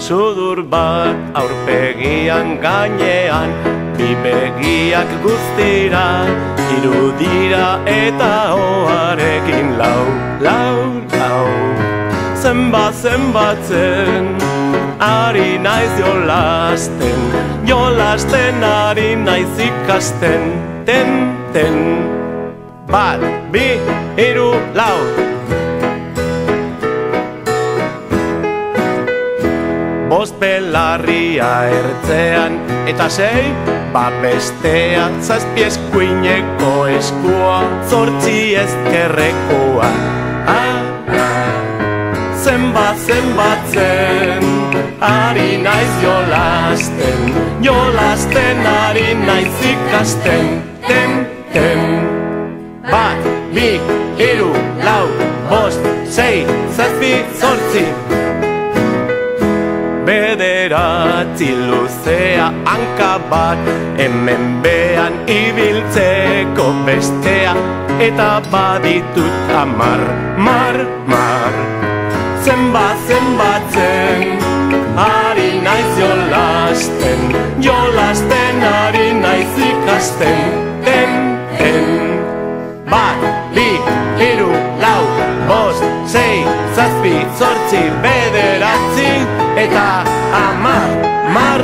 sudur bat aurpegian gainean, bi begiak guztira, hiru dira eta oharekin lau, lau, lau. Zenbatzen, ari naiz jolasten ari naiz ikasten, ten, bat, bi, hiru, lau. Bost belarria ertzean eta sei, babestea, zazpi eskuineko eskua, zortzi ezkerrekoa. Zenbatzen, ari naiz jolasten ari naiz ikasten, ten, bat, bi, hiru, lau, bost, sei, zazpi, zortzi. Bederatzi luzea hanka bat, hemen behan ibiltzeko bestea, eta baditut hamar, mar. Zenbatzen, ari naiz jolasten ari naiz ikasten, ten, bat, bi, hiru, lau, bost, sei, zazpi, zortzi, bederatzi, eta hamar, mar.